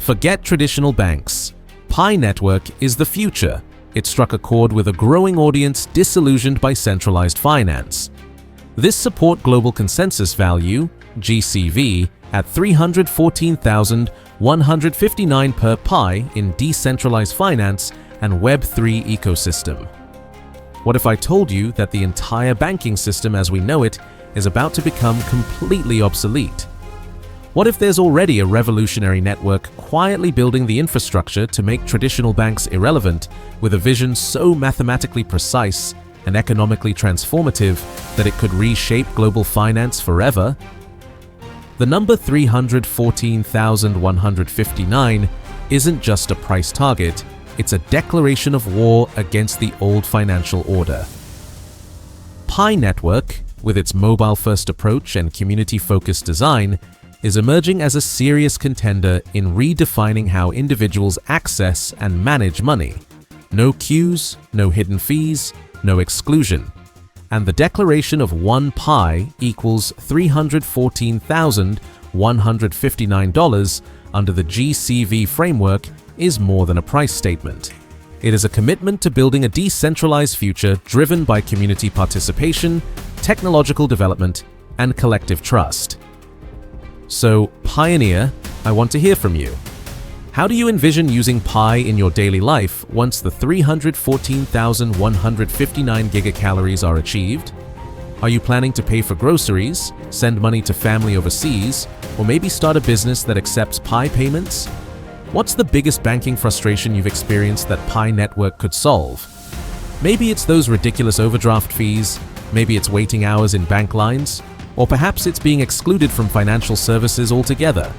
Forget traditional banks. Pi Network is the future. It struck a chord with a growing audience disillusioned by centralized finance. This support global consensus value, GCV, at $314,159 per Pi in decentralized finance and Web3 ecosystem. What if I told you that the entire banking system as we know it is about to become completely obsolete? What if there's already a revolutionary network quietly building the infrastructure to make traditional banks irrelevant, with a vision so mathematically precise and economically transformative that it could reshape global finance forever? The number 314,159 isn't just a price target, it's a declaration of war against the old financial order. Pi Network, with its mobile-first approach and community-focused design, is emerging as a serious contender in redefining how individuals access and manage money. No queues, no hidden fees, no exclusion. And the declaration of 1 Pi equals $314,159 under the GCV framework is more than a price statement. It is a commitment to building a decentralized future driven by community participation, technological development, and collective trust. So, Pioneer, I want to hear from you. How do you envision using Pi in your daily life once the 314,159 gigacalories are achieved? Are you planning to pay for groceries, send money to family overseas, or maybe start a business that accepts Pi payments? What's the biggest banking frustration you've experienced that Pi Network could solve? Maybe it's those ridiculous overdraft fees, maybe it's waiting hours in bank lines, or perhaps it's being excluded from financial services altogether.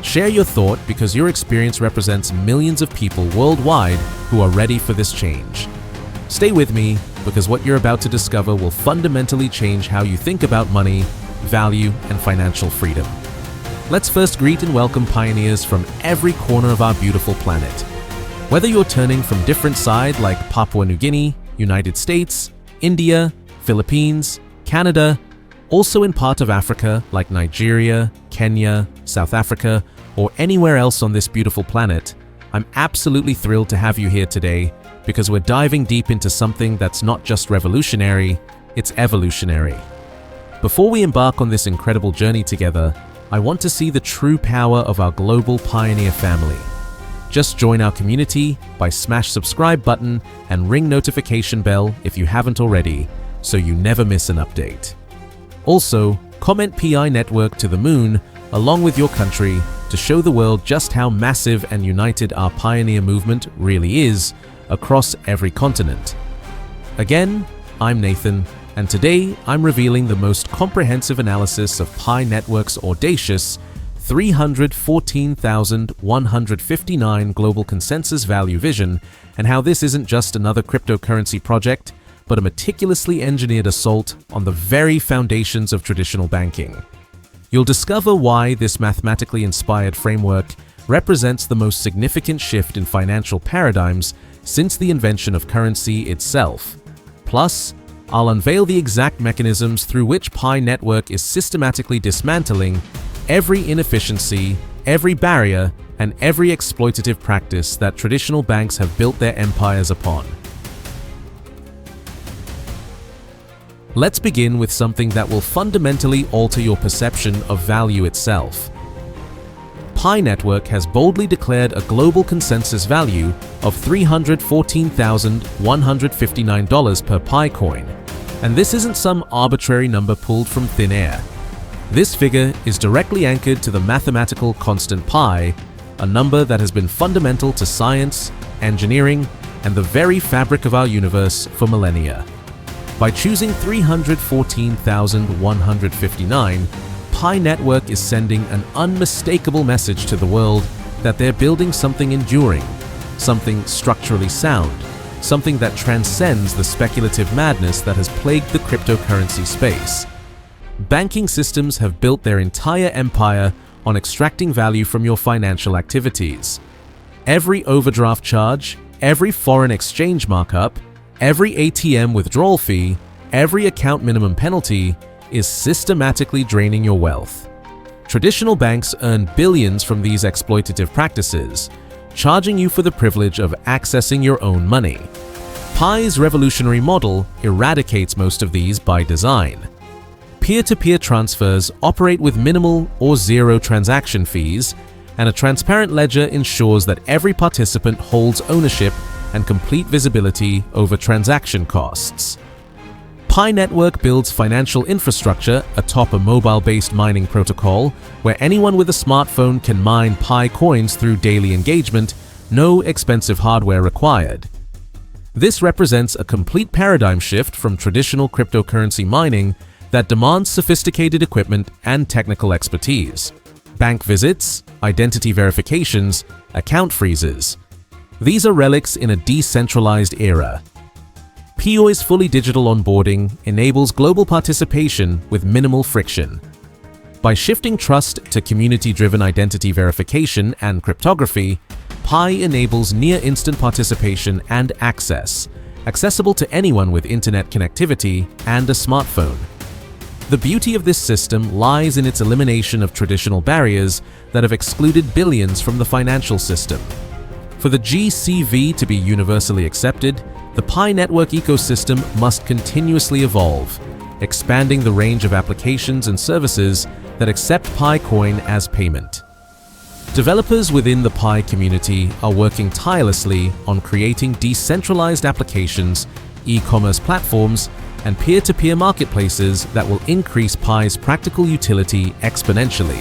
Share your thought because your experience represents millions of people worldwide who are ready for this change. Stay with me because what you're about to discover will fundamentally change how you think about money, value, and financial freedom. Let's first greet and welcome pioneers from every corner of our beautiful planet. Whether you're turning from different sides like Papua New Guinea, United States, India, Philippines, Canada, also in part of Africa like Nigeria, Kenya, South Africa, or anywhere else on this beautiful planet, I'm absolutely thrilled to have you here today because we're diving deep into something that's not just revolutionary, it's evolutionary. Before we embark on this incredible journey together, I want to see the true power of our global pioneer family. Just join our community by smash subscribe button and ring notification bell if you haven't already, so you never miss an update. Also, comment PI Network to the moon along with your country to show the world just how massive and united our pioneer movement really is across every continent. Again, I'm Nathan, and today I'm revealing the most comprehensive analysis of Pi Network's audacious 314,159 global consensus value vision and how this isn't just another cryptocurrency project, but a meticulously engineered assault on the very foundations of traditional banking. You'll discover why this mathematically inspired framework represents the most significant shift in financial paradigms since the invention of currency itself. Plus, I'll unveil the exact mechanisms through which Pi Network is systematically dismantling every inefficiency, every barrier, and every exploitative practice that traditional banks have built their empires upon. Let's begin with something that will fundamentally alter your perception of value itself. Pi Network has boldly declared a global consensus value of $314,159 per PiCoin, and this isn't some arbitrary number pulled from thin air. This figure is directly anchored to the mathematical constant pi, a number that has been fundamental to science, engineering, and the very fabric of our universe for millennia. By choosing 314,159, Pi Network is sending an unmistakable message to the world that they're building something enduring, something structurally sound, something that transcends the speculative madness that has plagued the cryptocurrency space. Banking systems have built their entire empire on extracting value from your financial activities. Every overdraft charge, every foreign exchange markup, every ATM withdrawal fee, every account minimum penalty is systematically draining your wealth. Traditional banks earn billions from these exploitative practices, charging you for the privilege of accessing your own money. Pi's revolutionary model eradicates most of these by design. Peer-to-peer transfers operate with minimal or zero transaction fees, and a transparent ledger ensures that every participant holds ownership and complete visibility over transaction costs. Pi Network builds financial infrastructure atop a mobile-based mining protocol where anyone with a smartphone can mine Pi coins through daily engagement, no expensive hardware required. This represents a complete paradigm shift from traditional cryptocurrency mining that demands sophisticated equipment and technical expertise. Bank visits, identity verifications, account freezes. These are relics in a decentralized era. PI's fully digital onboarding enables global participation with minimal friction. By shifting trust to community-driven identity verification and cryptography, Pi enables near-instant participation and access, accessible to anyone with internet connectivity and a smartphone. The beauty of this system lies in its elimination of traditional barriers that have excluded billions from the financial system. For the GCV to be universally accepted, the Pi network ecosystem must continuously evolve, expanding the range of applications and services that accept PiCoin as payment. Developers within the Pi community are working tirelessly on creating decentralized applications, e-commerce platforms, and peer-to-peer marketplaces that will increase Pi's practical utility exponentially.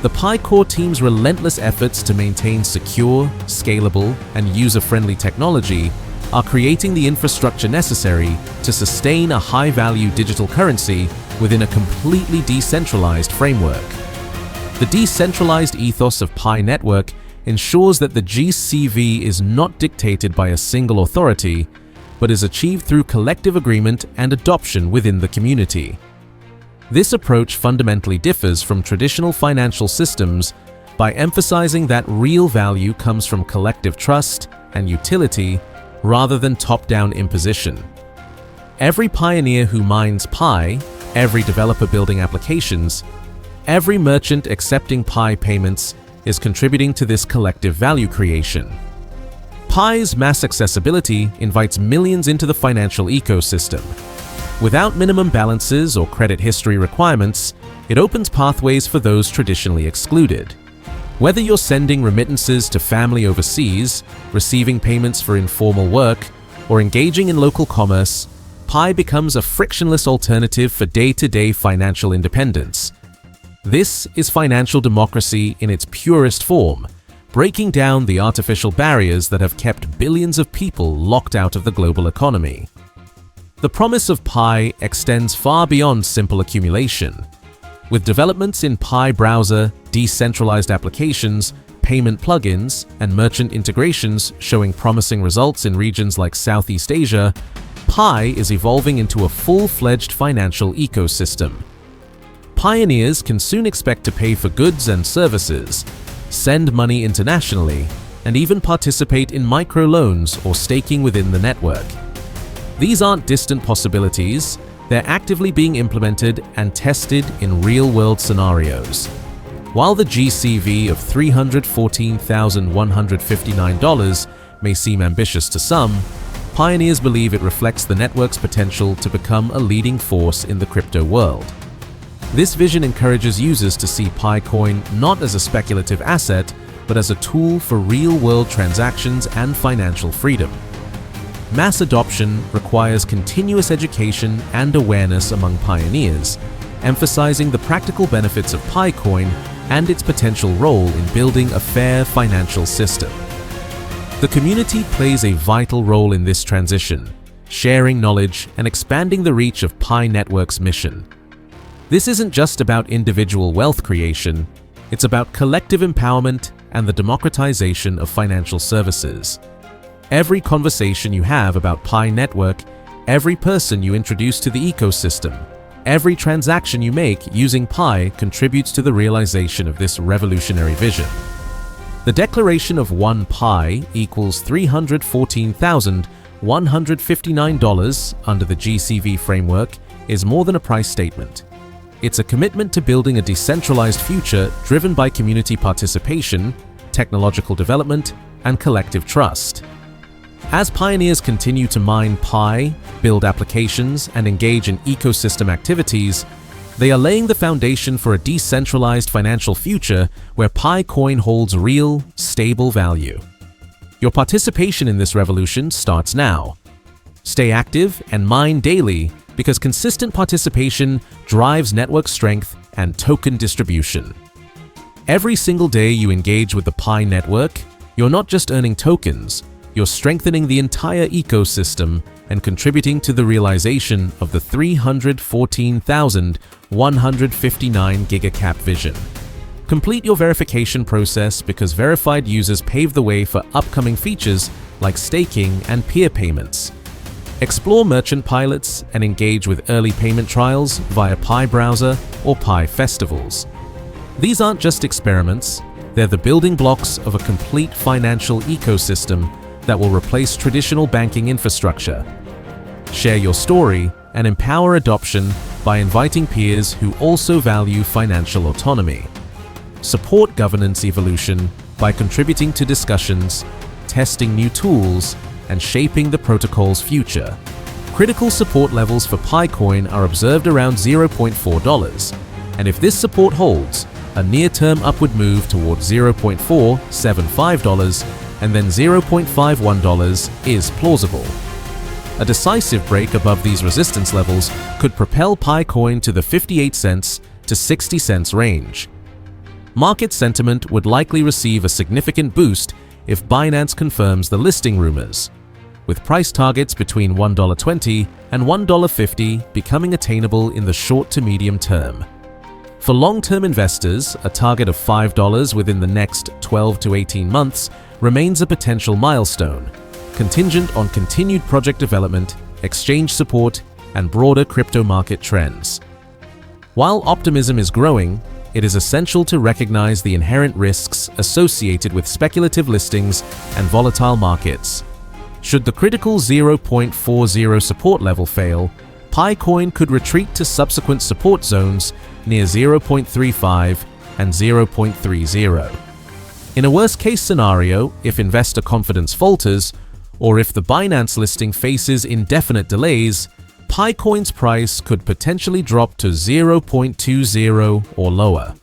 The Pi core team's relentless efforts to maintain secure, scalable, and user-friendly technology are creating the infrastructure necessary to sustain a high-value digital currency within a completely decentralized framework. The decentralized ethos of Pi Network ensures that the GCV is not dictated by a single authority, but is achieved through collective agreement and adoption within the community. This approach fundamentally differs from traditional financial systems by emphasizing that real value comes from collective trust and utility rather than top-down imposition. Every pioneer who mines Pi, every developer building applications, every merchant accepting Pi payments is contributing to this collective value creation. Pi's mass accessibility invites millions into the financial ecosystem. Without minimum balances or credit history requirements, it opens pathways for those traditionally excluded. Whether you're sending remittances to family overseas, receiving payments for informal work, or engaging in local commerce, Pi becomes a frictionless alternative for day-to-day financial independence. This is financial democracy in its purest form, breaking down the artificial barriers that have kept billions of people locked out of the global economy. The promise of Pi extends far beyond simple accumulation. With developments in Pi browser, decentralized applications, payment plugins, and merchant integrations showing promising results in regions like Southeast Asia, Pi is evolving into a full-fledged financial ecosystem. Pioneers can soon expect to pay for goods and services, send money internationally, and even participate in microloans or staking within the network. These aren't distant possibilities, they're actively being implemented and tested in real-world scenarios. While the GCV of $314,159 may seem ambitious to some, pioneers believe it reflects the network's potential to become a leading force in the crypto world. This vision encourages users to see PiCoin not as a speculative asset, but as a tool for real-world transactions and financial freedom. Mass adoption requires continuous education and awareness among pioneers, emphasizing the practical benefits of PiCoin and its potential role in building a fair financial system. The community plays a vital role in this transition, sharing knowledge and expanding the reach of Pi Network's mission. This isn't just about individual wealth creation, it's about collective empowerment and the democratization of financial services. Every conversation you have about Pi Network, every person you introduce to the ecosystem, every transaction you make using Pi contributes to the realization of this revolutionary vision. The declaration of 1 Pi equals $314,159 under the GCV framework is more than a price statement. It's a commitment to building a decentralized future driven by community participation, technological development, and collective trust. As pioneers continue to mine Pi, build applications, and engage in ecosystem activities, they are laying the foundation for a decentralized financial future where PiCoin holds real, stable value. Your participation in this revolution starts now. Stay active and mine daily because consistent participation drives network strength and token distribution. Every single day you engage with the Pi network, you're not just earning tokens, you're strengthening the entire ecosystem and contributing to the realization of the 314,159 gigacap vision. Complete your verification process because verified users pave the way for upcoming features like staking and peer payments. Explore merchant pilots and engage with early payment trials via Pi Browser or Pi Festivals. These aren't just experiments, they're the building blocks of a complete financial ecosystem that will replace traditional banking infrastructure. Share your story and empower adoption by inviting peers who also value financial autonomy. Support governance evolution by contributing to discussions, testing new tools, and shaping the protocol's future. Critical support levels for PiCoin are observed around $0.4, and if this support holds, a near-term upward move towards $0.475 and then $0.51 is plausible. A decisive break above these resistance levels could propel PiCoin to the 58 cents to 60 cents range. Market sentiment would likely receive a significant boost if Binance confirms the listing rumors, with price targets between $1.20 and $1.50 becoming attainable in the short to medium term. For long-term investors, a target of $5 within the next 12 to 18 months remains a potential milestone, contingent on continued project development, exchange support, and broader crypto market trends. While optimism is growing, it is essential to recognize the inherent risks associated with speculative listings and volatile markets. Should the critical 0.40 support level fail, PiCoin could retreat to subsequent support zones near 0.35 and 0.30. In a worst-case scenario, if investor confidence falters, or if the Binance listing faces indefinite delays, PiCoin's price could potentially drop to 0.20 or lower.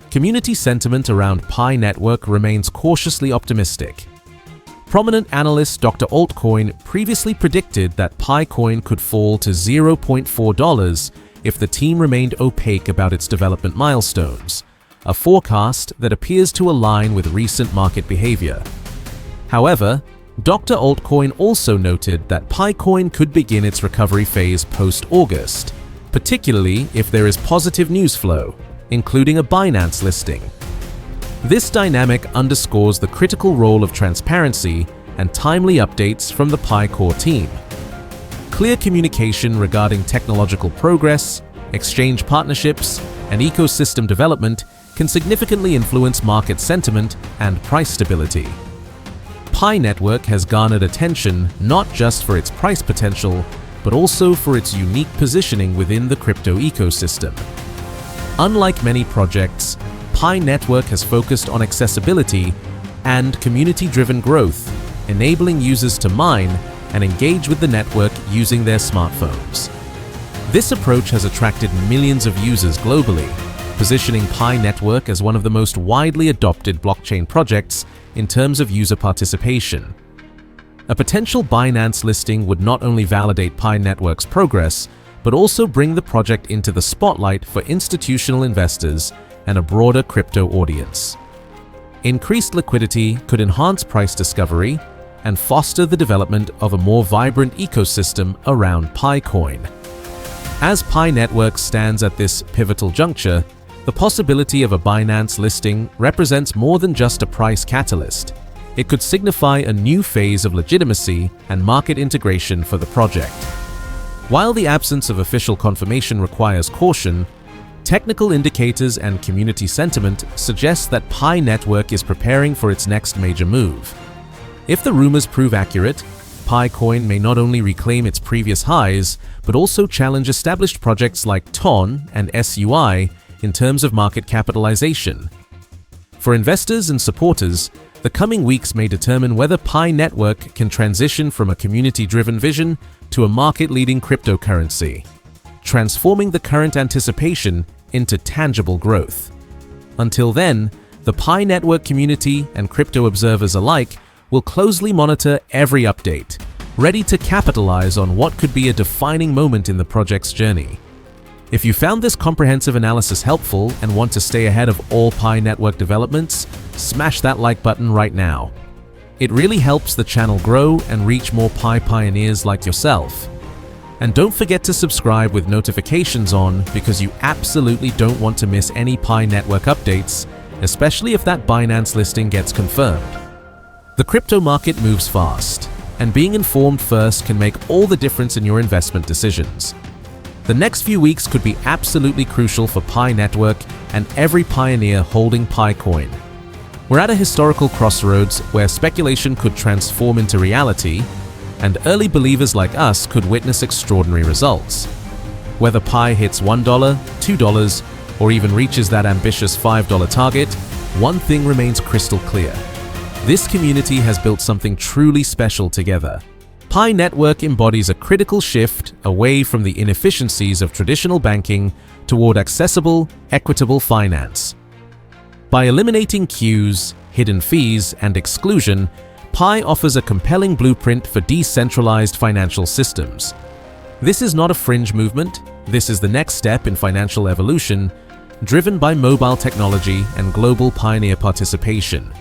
Community sentiment around Pi network remains cautiously optimistic. Prominent analyst Dr. Altcoin previously predicted that PiCoin could fall to $0.4 if the team remained opaque about its development milestones, a forecast that appears to align with recent market behavior. However, Dr. Altcoin also noted that PiCoin could begin its recovery phase post-August, particularly if there is positive news flow, including a Binance listing. This dynamic underscores the critical role of transparency and timely updates from the Pi core team. Clear communication regarding technological progress, exchange partnerships, and ecosystem development can significantly influence market sentiment and price stability. Pi Network has garnered attention not just for its price potential, but also for its unique positioning within the crypto ecosystem. Unlike many projects, Pi Network has focused on accessibility and community-driven growth, enabling users to mine and engage with the network using their smartphones. This approach has attracted millions of users globally, positioning Pi Network as one of the most widely adopted blockchain projects in terms of user participation. A potential Binance listing would not only validate Pi Network's progress, but also bring the project into the spotlight for institutional investors and a broader crypto audience. Increased liquidity could enhance price discovery and foster the development of a more vibrant ecosystem around PiCoin. As Pi Network stands at this pivotal juncture, the possibility of a Binance listing represents more than just a price catalyst. It could signify a new phase of legitimacy and market integration for the project. While the absence of official confirmation requires caution, technical indicators and community sentiment suggest that Pi Network is preparing for its next major move. If the rumors prove accurate, PiCoin may not only reclaim its previous highs, but also challenge established projects like TON and SUI in terms of market capitalization. For investors and supporters, the coming weeks may determine whether Pi Network can transition from a community-driven vision to a market-leading cryptocurrency, transforming the current anticipation into tangible growth. Until then, the Pi Network community and crypto observers alike will closely monitor every update, ready to capitalize on what could be a defining moment in the project's journey. If you found this comprehensive analysis helpful and want to stay ahead of all Pi Network developments, smash that like button right now. It really helps the channel grow and reach more Pi pioneers like yourself. And don't forget to subscribe with notifications on, because you absolutely don't want to miss any Pi Network updates, especially if that Binance listing gets confirmed. The crypto market moves fast, and being informed first can make all the difference in your investment decisions. The next few weeks could be absolutely crucial for Pi Network and every pioneer holding PiCoin. We're at a historical crossroads where speculation could transform into reality, and early believers like us could witness extraordinary results. Whether Pi hits $1, $2, or even reaches that ambitious $5 target, one thing remains crystal clear. This community has built something truly special together. Pi Network embodies a critical shift away from the inefficiencies of traditional banking toward accessible, equitable finance. By eliminating queues, hidden fees, and exclusion, Pi offers a compelling blueprint for decentralized financial systems. This is not a fringe movement, this is the next step in financial evolution, driven by mobile technology and global pioneer participation.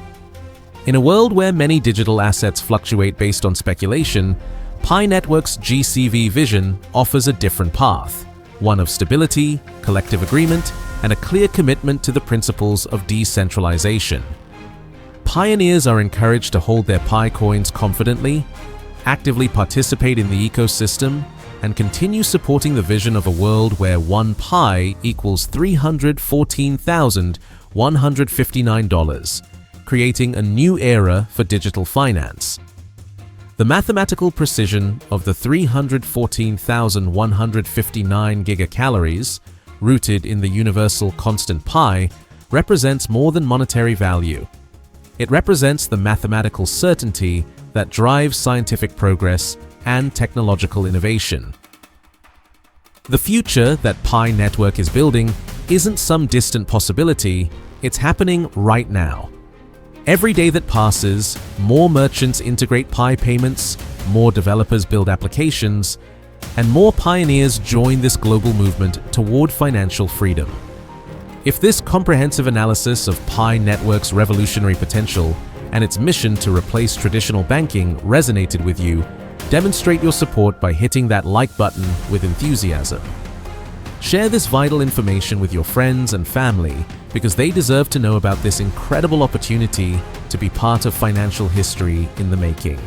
In a world where many digital assets fluctuate based on speculation, Pi Network's GCV vision offers a different path, one of stability, collective agreement, and a clear commitment to the principles of decentralization. Pioneers are encouraged to hold their Pi coins confidently, actively participate in the ecosystem, and continue supporting the vision of a world where 1 Pi equals $314,159. Creating a new era for digital finance. The mathematical precision of the 314,159 gigacalories, rooted in the universal constant pi, represents more than monetary value. It represents the mathematical certainty that drives scientific progress and technological innovation. The future that Pi Network is building isn't some distant possibility, it's happening right now. Every day that passes, more merchants integrate Pi payments, more developers build applications, and more pioneers join this global movement toward financial freedom. If this comprehensive analysis of Pi Network's revolutionary potential and its mission to replace traditional banking resonated with you, demonstrate your support by hitting that like button with enthusiasm. Share this vital information with your friends and family, because they deserve to know about this incredible opportunity to be part of financial history in the making.